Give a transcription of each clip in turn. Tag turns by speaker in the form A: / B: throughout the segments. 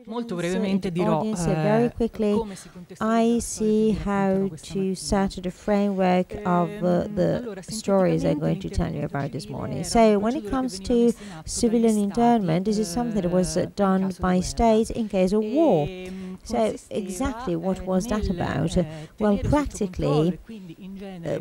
A: Molto brevemente dirò
B: very quickly,
A: come si
B: I see how to set the framework of the stories I'm going to tell you about this morning. So when it comes to civilian internment, this is something that was done by states in case of war. So exactly what was that about? Well, practically,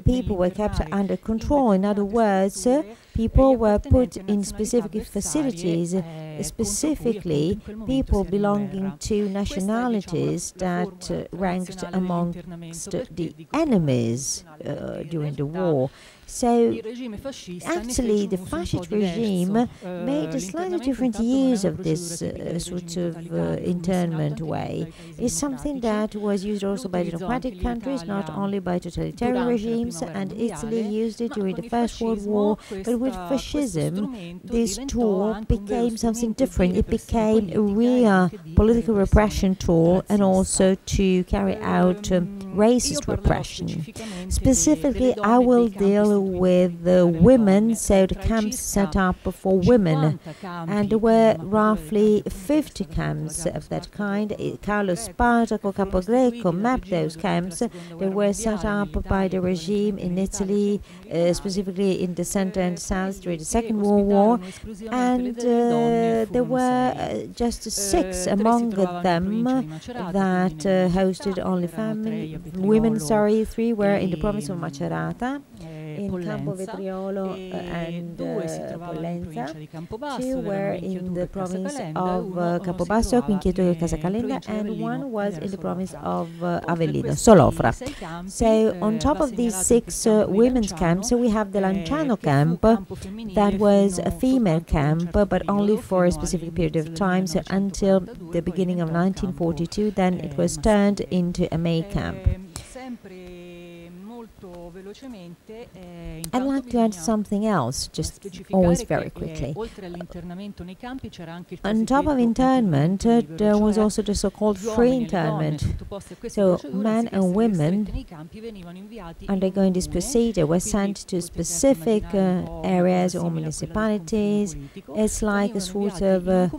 B: people were kept under control. In other words, people were put in specific facilities, specifically people belonging to nationalities that ranked amongst the enemies during the war. So actually the fascist regime made a slightly different use of this sort of internment way. It's something that was used also by democratic countries, not only by totalitarian regimes, and Italy used it during the First World War. But with fascism, this tool became something different. It became a real political repression tool, and also to carry out racist repression. Specifically, I will deal with the women, so the camps set up for women, and there were roughly 50 camps of that kind. Carlo Spartaco Capogreco mapped those camps. They were set up by the regime in Italy, specifically in the center and south during the Second World War, and there were just 6 among them that hosted only women. 3 were in the province of Macerata, in Campo Vetriolo and Pollenza. 2 were in the province of Campobasso, Quinquieto e Casacalenda, and 1 was in the province of Avellino, Solofra. So on top of these 6 women's camps, we have the Lanciano camp, that was a female camp, but only for a specific period of time, so until the beginning of 1942, then it was turned into a male camp. I'd like to add something else, just always very quickly. On top of internment, there was also the so-called free internment. So men and women undergoing this procedure were sent to specific areas or municipalities. It's like a sort of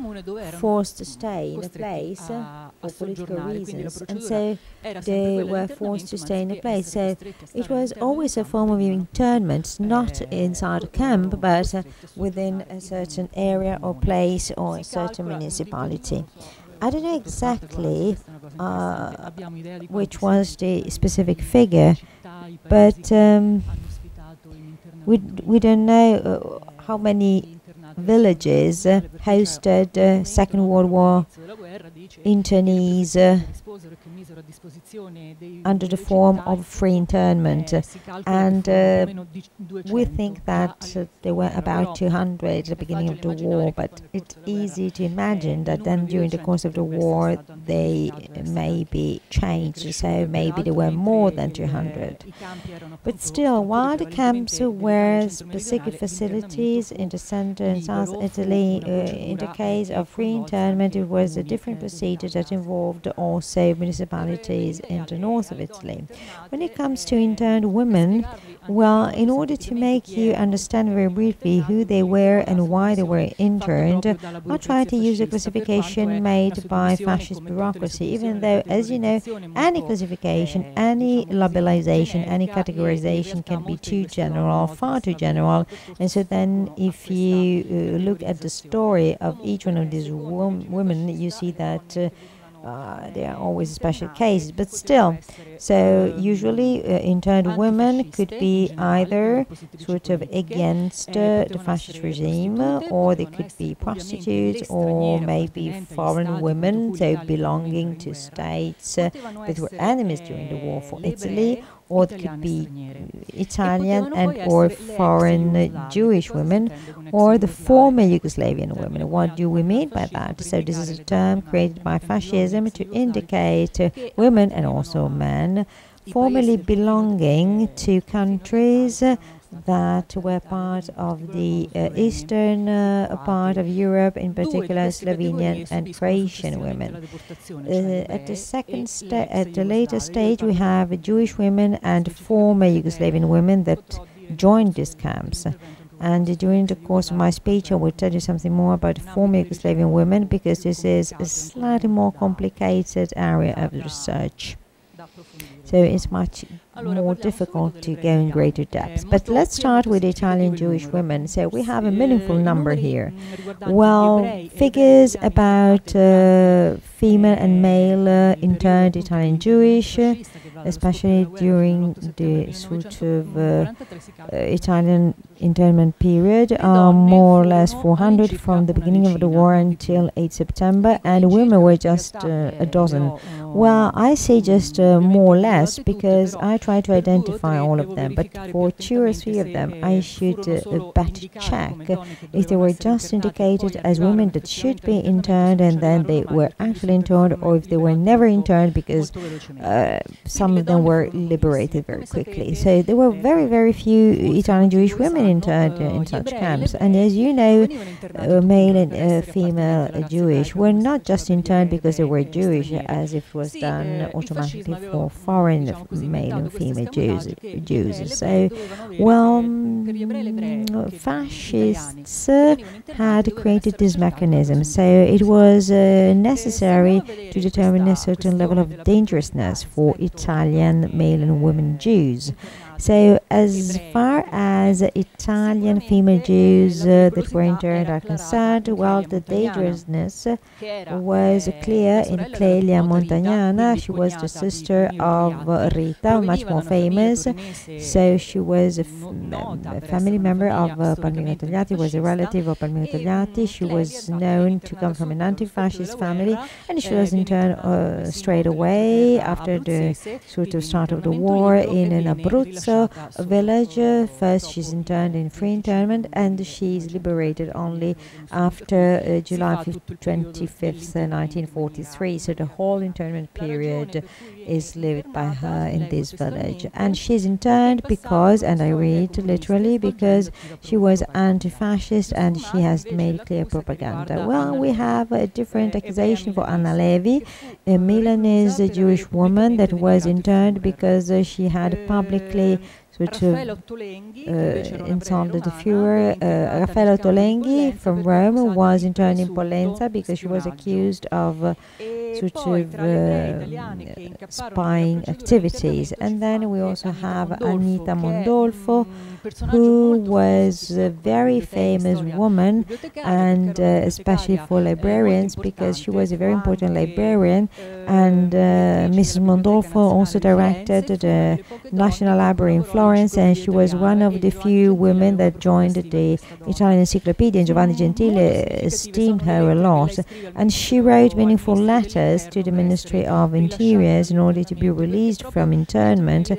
B: forced stay in a place for political reasons, and so they were forced to stay in a place. So it was always a form of internment, not inside a camp, but within a certain area or place or a certain municipality. I don't know exactly which was the specific figure, but we don't know how many villages hosted Second World War internees under the form of free internment, and we think that there were about 200 at the beginning of the war, but it's easy to imagine that then during the course of the war they maybe changed, so maybe there were more than 200. But still, while the camps were specific facilities in the center and south Italy, in the case of free internment it was a different procedure that involved also municipalities in the north of Italy. When it comes to interned women, well, in order to make you understand very briefly who they were and why they were interned, I'll try to use a classification made by fascist bureaucracy, even though, as you know, any classification, any labelization, any categorization can be too general, far too general, and so then if you look at the story of each one of these women, you see that there are always special cases, but still. So usually interned women could be either sort of against the fascist regime, or they could be prostitutes, or maybe foreign women, so belonging to states that were enemies during the war for Italy, or it could be Italian and or foreign Jewish women, or the former Yugoslavian women. What do we mean by that? So this is a term created by fascism to indicate women and also men formerly belonging to countries that were part of the eastern part of Europe, in particular Slovenian and Croatian women. At the later stage, we have Jewish women and former Yugoslavian women that joined these camps. And during the course of my speech, I will tell you something more about former Yugoslavian women, because this is a slightly more complicated area of research. So it's much more difficult to go in greater depth. But let's start with Italian Jewish women. So we have a meaningful number here. Well, figures about female and male interned Italian Jewish, especially during the sort of Italian internment period, are more or less 400 from the beginning of the war until 8 September, and women were just a dozen. Well, I say just more or less because I try to identify all of them, but for 2 or 3 of them I should better check if they were just indicated as women that should be interned and then they were actually interned, or if they were never interned because some of them were liberated very quickly. So there were very, very few Italian Jewish women interned in such camps. And as you know, male and female Jewish were not just interned because they were Jewish, as if it was done automatically for foreign male and female Jews. So, well, fascists had created this mechanism. So it was necessary to determine a certain level of dangerousness for Italian male and women Jews. So as far as Italian female Jews that were interned are concerned, well, the dangerousness was clear in Clelia Montagnana. She was the sister of Rita, much more famous. So she was a family member of Palmiro Togliatti, was a relative of Palmiro Togliatti. She was known to come from an anti-fascist family, and she was interned straight away after the sort of start of the war in an Abruzzo village. First she's interned in free internment, and she's liberated only after July 25th, 1943. So the whole internment period is lived by her in this village. And she's interned because, and I read literally, because she was anti-fascist and she has made clear propaganda. Well, we have a different accusation for Anna Levi, a Milanese Jewish woman that was interned because she had publicly sort of insulted the Führer. Raffaella Tolenghi from Rome was interned in Pollenza because she was accused of sort of spying activities. And then we also have Anita Mondolfo, who was a very famous woman, and especially for librarians, because she was a very important librarian. And Mrs. Mondolfo also directed the National Library in Florence, and she was one of the few women that joined the Italian Encyclopedia, and Giovanni Gentile esteemed her a lot. And she wrote meaningful letters to the Ministry of Interiors in order to be released from internment,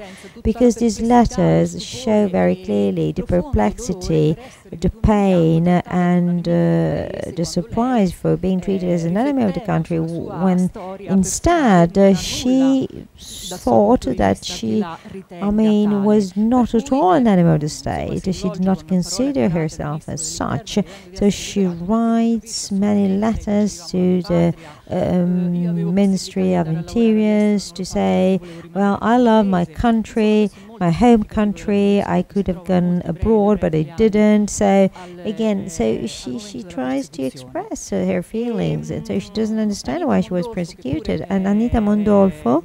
B: because these letters show very clearly the perplexity, the pain, and the surprise for being treated as an enemy of the country, when instead she thought that she, was not at all an enemy of the state. She did not consider herself as such. So she writes many letters to the Ministry of Interiors to say, well, I love my country, my home country. I could have gone abroad, but I didn't. So again, so she tries to express her feelings, and so she doesn't understand why she was persecuted. And Anita Mondolfo,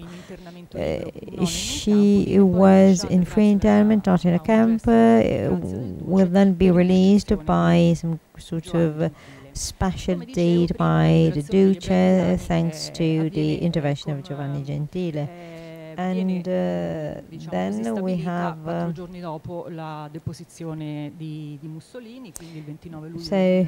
B: she was in free internment, not in a camp, will then be released by some sort of special deed by the Duce, thanks to the intervention of Giovanni Gentile. And then we have so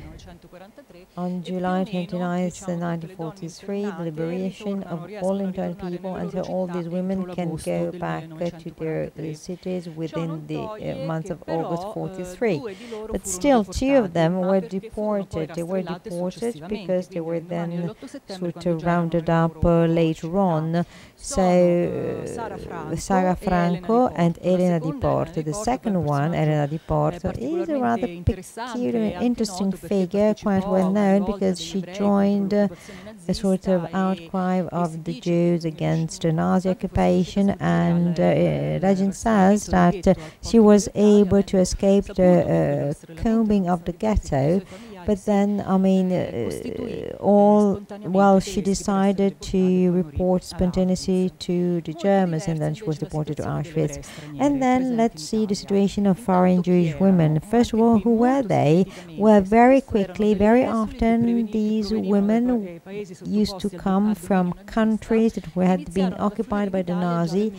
B: on July 29th, 1943, the liberation of all interned people, and so all these women can go back to their cities within the month of August 43. But still, 2 of them were deported. They were deported because they were then sort of rounded up later on. So Sara Franco and Elena Di Porto. The second one, Elena Di Porto, is a rather peculiar, interesting figure, quite well known because she joined a sort of outcry of the Jews against the Nazi occupation, and legend says that she was able to escape the combing of the ghetto. But then, I mean, she decided to report spontaneously to the Germans, and then she was deported to Auschwitz. And then let's see the situation of foreign Jewish women. First of all, who were they? Well, very quickly, very often, these women used to come from countries that had been occupied by the Nazi,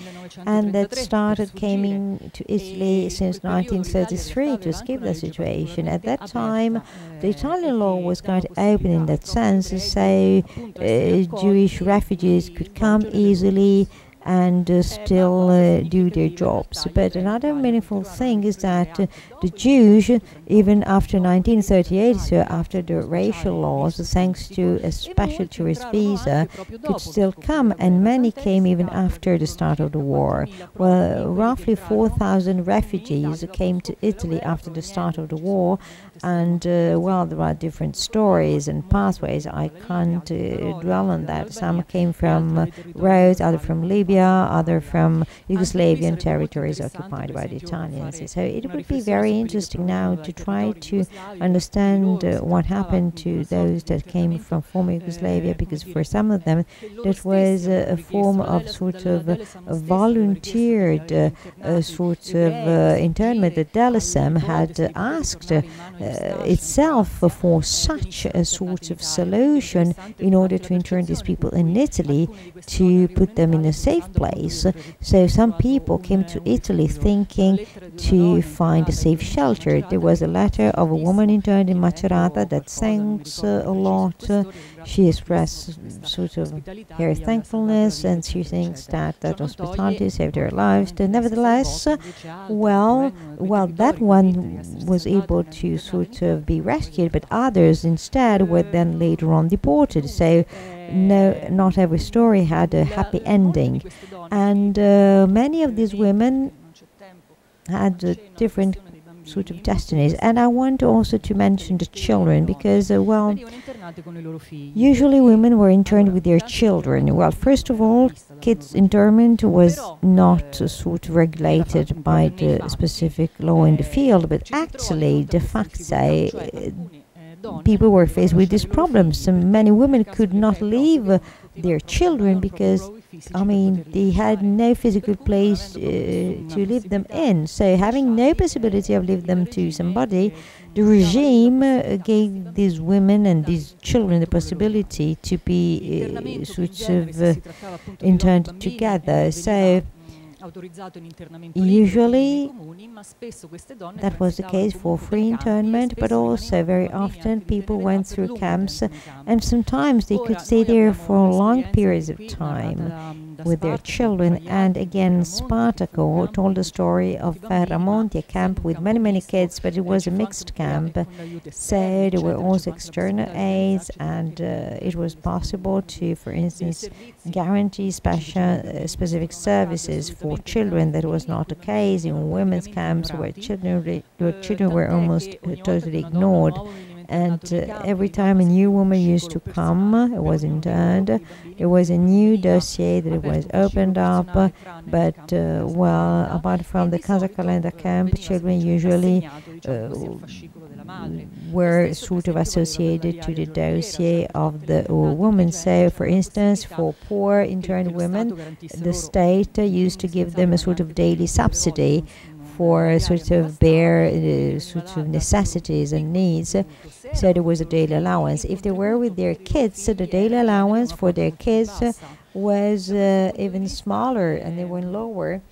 B: and that started coming to Italy since 1933 to escape the situation. At that time, the Italian law was quite open in that sense, so Jewish refugees could come easily and still do their jobs. But another meaningful thing is that the Jews, even after 1938, so after the racial laws, thanks to a special tourist visa, could still come, and many came even after the start of the war. Well, roughly 4,000 refugees came to Italy after the start of the war, and there are different stories and pathways. I can't dwell on that. Some came from Rhodes, others from Libya, other from Yugoslavian territories occupied by the Italians. So it would be very interesting now to try to understand what happened to those that came from former Yugoslavia, because for some of them that was a form of sort of a volunteered sort of internment. The DALLA had asked itself for such a sort of solution in order to intern these people in Italy, to put them in a safe place. So some people came to Italy thinking to find a safe shelter. There was a letter of a woman interned in Macerata that thanks a lot. She expressed sort of her thankfulness, and she thinks that hospitality saved her lives. Nevertheless, that one was able to sort of be rescued, but others instead were then later on deported. So no, not every story had a happy ending, and many of these women had different sort of destinies. And I want also to mention the children, because usually women were interned with their children. Well, first of all, kids internment was not sort of regulated by the specific law in the field, but actually de facto people were faced with these problems. Many women could not leave their children because, I mean, they had no physical place to leave them in. So having no possibility of leaving them to somebody, the regime gave these women and these children the possibility to be sort of interned together. So usually that was the case for free internment, but also very often people went through camps, and sometimes they could stay there for long periods of time with their children. And again, Spartaco told the story of Ferramonti, a camp with many kids, but it was a mixed camp, so there were also external aids, and it was possible to, for instance, guarantee specific services for children. That was not the case in women's camps, where children were almost totally ignored. And every time a new woman used to come, it was interned, there was a new dossier that was opened up. But apart from the Casa Calenda camp, children usually were sort of associated to the dossier of the woman. So, for instance, for poor interned women, the state used to give them a sort of daily subsidy for sort of bare sort of necessities and needs. So there was a daily allowance. If they were with their kids, the daily allowance for their kids was even smaller, and they went lower.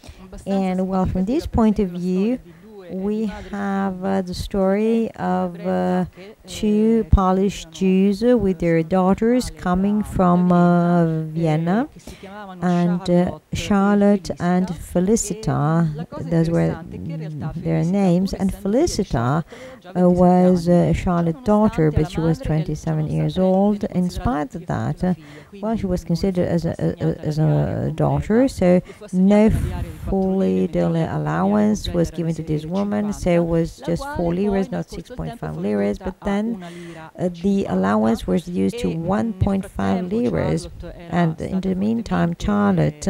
B: And well, from this point of view, we have the story of two Polish Jews with their daughters coming from Vienna, and Charlotte and Felicita, those were their names, and Felicita was Charlotte's daughter, but she was 27 years old. In spite of that, well, she was considered as a daughter, so no fully daily allowance was given to this woman, so it was just 4 liras, not 6.5 liras, but then the allowance was used to 1.5 liras, and in the meantime Charlotte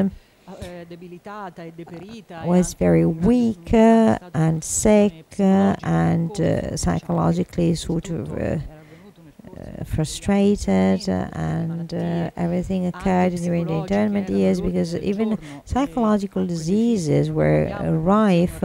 B: was very weak and sick and psychologically sort of frustrated, and everything occurred during the internment years, because even psychological diseases were rife,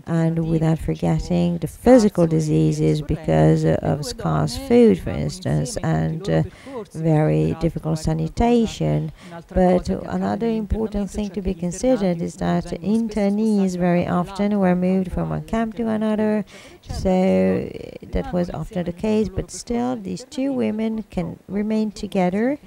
B: and without forgetting the physical diseases because of scarce food, for instance, and very difficult sanitation. But another important thing to be considered is that internees very often were moved from one camp to another, so that was often the case, but still these two women can remain together,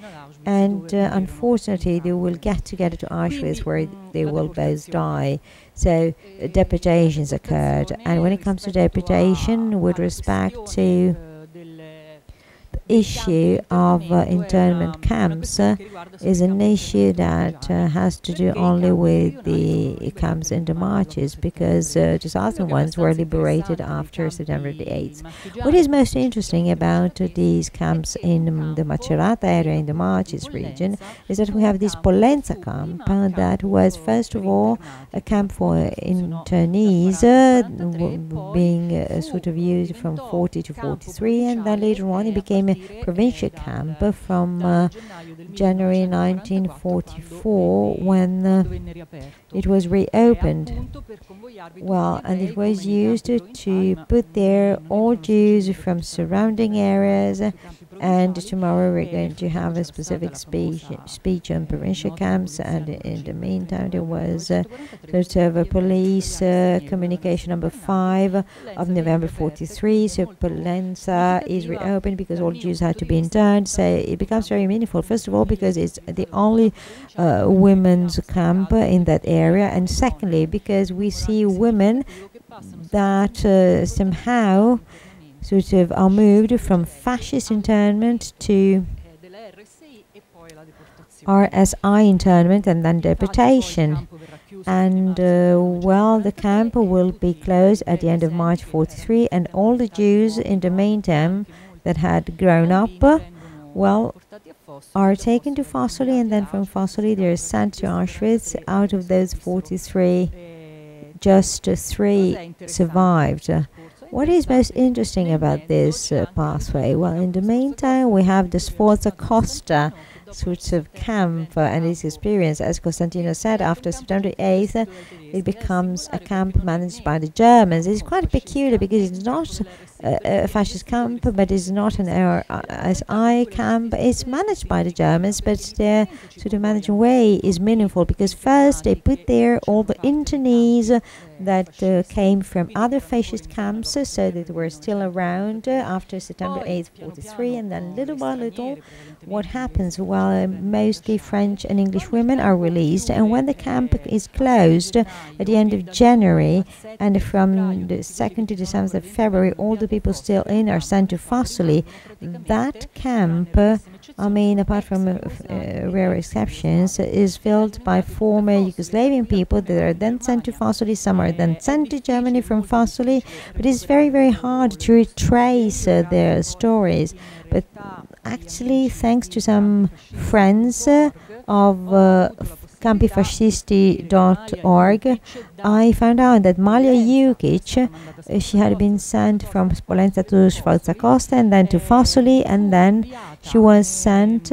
B: and unfortunately they will get together to Auschwitz, where they will both die. So deportations occurred, and when it comes to deportation, with respect to issue of internment camps is an issue that has to do only with the camps in the marches, because the southern ones were liberated after September the 8th. What is most interesting about these camps in the Macerata area, in the marches region, is that we have this Pollenza camp that was first of all a camp for internees, being sort of used from 40 to 43, and then later on it became a provincial camp from January 1944, when it was reopened. Well, and it was used to put there all Jews from surrounding areas, and tomorrow we're going to have a specific speech on provincial camps, and in the meantime there was sort of a police communication number 5 of November 43, so Pollenza is reopened because all Jews had to be interned, so it becomes very meaningful, first of all because it's the only women's camp in that area, and secondly because we see women that somehow sort of are moved from fascist internment to RSI internment and then deportation. And well, the camp will be closed at the end of March 43, and all the Jews in the meantime that had grown up, well, are taken to Fossoli, and then from Fossoli they are sent to Auschwitz. Out of those 43, just 3 survived. What is most interesting about this pathway? Well, in the meantime, we have the Sforza Costa sort of camp and its experience. As Costantino said, after September 8th, it becomes a camp managed by the Germans. It's quite peculiar because it's not a fascist camp, but it's not an RSI camp. It's managed by the Germans, but their sort of managing way is meaningful, because first they put there all the internees that came from other fascist camps, so that were still around after September 8th, 43, and then little by little, what happens? Well, mostly French and English women are released, and when the camp is closed at the end of January, and from the 2nd to the 7th of February, all the people still in are sent to Fossoli. That camp, I mean, apart from rare exceptions, is filled by former Yugoslavian people that are then sent to Fossoli. Some are then sent to Germany from Fossoli, but it's very, very hard to retrace their stories. But actually, thanks to some friends of campifascisti.org, I found out that Malia Jukic, she had been sent from Pollenza to Sforza Costa and then to Fossoli, and then she was sent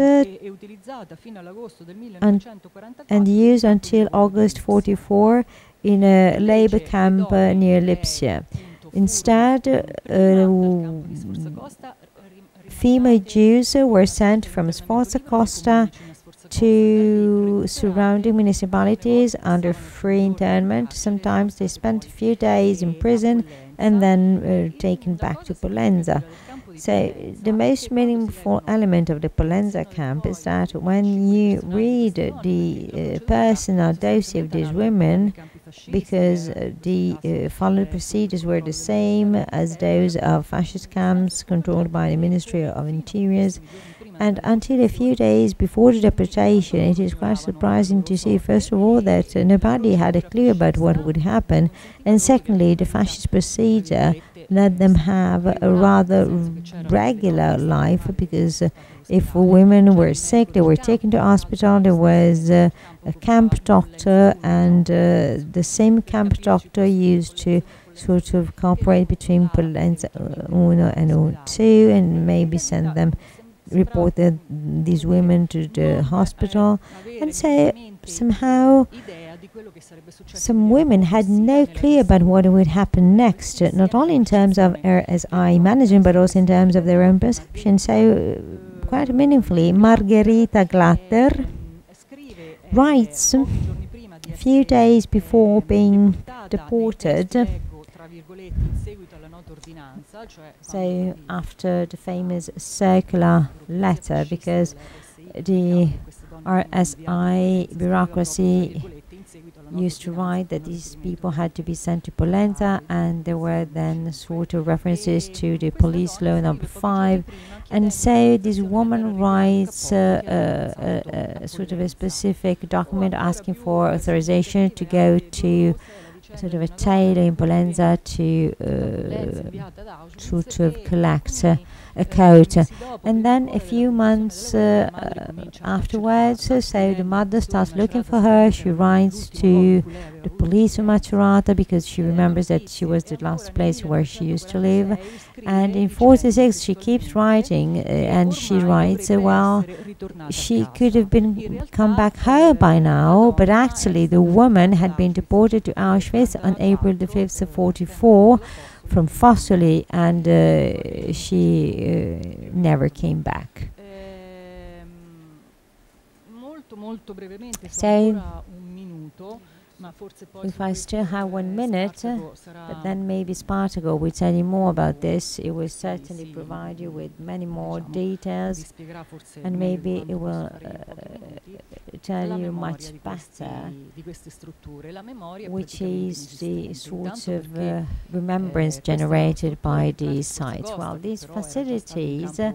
B: and used until August 44 in a labor camp near Lipsia. Instead, female Jews were sent from Sforza Costa to surrounding municipalities under free internment. Sometimes they spent a few days in prison and then taken back to Pollenza. So the most meaningful element of the Pollenza camp is that when you read the personal dossier of these women, because the followed procedures were the same as those of fascist camps controlled by the Ministry of Interiors, and until a few days before the deportation, it is quite surprising to see, first of all, that nobody had a clue about what would happen, and secondly, the fascist procedure let them have a rather regular life, because if women were sick, they were taken to hospital. There was a camp doctor, and the same camp doctor used to sort of cooperate between Pollenza 1 and 2 and maybe send them, reported these women to the hospital. And so somehow some women had no clue about what would happen next, not only in terms of RSI management, but also in terms of their own perception. So quite meaningfully, Margherita Glatter writes a few days before being deported, so after the famous circular letter, because the RSI bureaucracy used to write that these people had to be sent to Pollenza, and there were then sort of references to the police law number 5, and so this woman writes sort of a specific document asking for authorization to go to sort of a tailor in Pollenza to sort of collect a coat. And then a few months afterwards, so the mother starts looking for her. She writes to the police of Macerata because she remembers that she was the last place where she used to live. And in 46 she keeps writing, and she writes, well, she could have come back home by now, but actually the woman had been deported to Auschwitz on April the 5th of 44 from Fossoli, and she never came back. So if I still have 1 minute, but then maybe Spartaco will tell you more about this. It will certainly provide you with many more details, and maybe it will tell you much better which is the sort of remembrance generated by these sites. Well, these facilities are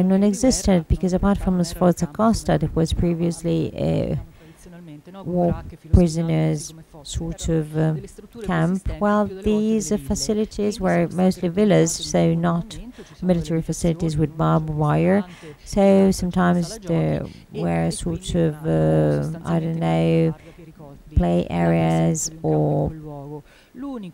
B: non-existent because apart from the Sforza Costa that was previously war prisoners sort of camp, well, these facilities were mostly villas, so not military facilities with barbed wire. So sometimes there were sort of I don't know, play areas or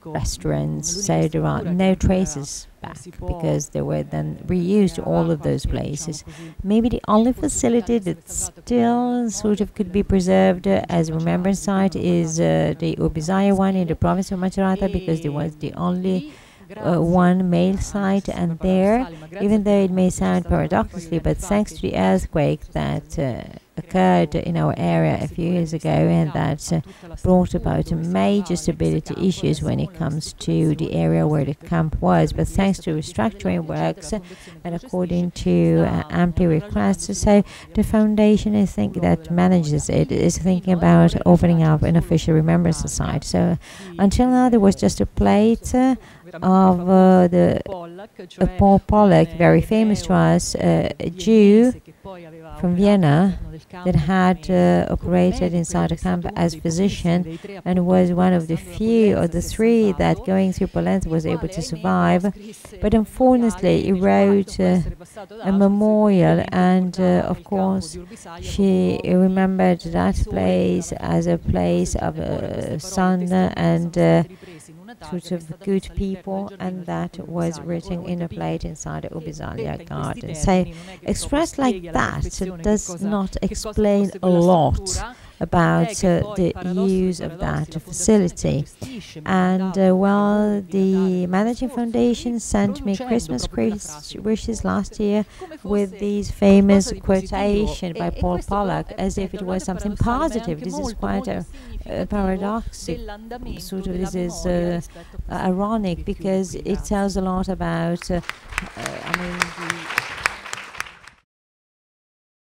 B: restaurants, so there are no traces back because they were then reused, all of those places. Maybe the only facility that still sort of could be preserved as a remembrance site is the Urbisaya one in the province of Macerata, because it was the only one male site, and there, even though it may sound paradoxically, but thanks to the earthquake that occurred in our area a few years ago, and that brought about major stability issues when it comes to the area where the camp was, but thanks to restructuring works and according to amply requests, so the foundation, I think, that manages it is thinking about opening up an official remembrance society. So until now there was just a plate of Paul Pollack, very famous to us, a Jew from Vienna that had operated inside a camp as physician and was one of the few or the three that going through Pollenza was able to survive. But unfortunately he wrote a memorial, and of course she remembered that place as a place of sun and sort of good people, and that was written in a plate inside the Ubisalia garden. So expressed like that does not explain a lot about the use of that facility. And well, the managing foundation sent me Christmas wishes last year with these famous quotation by Paul Pollack, as if it was something positive. This is quite a paradoxical, sort of, this is ironic, because it tells a lot about I mean,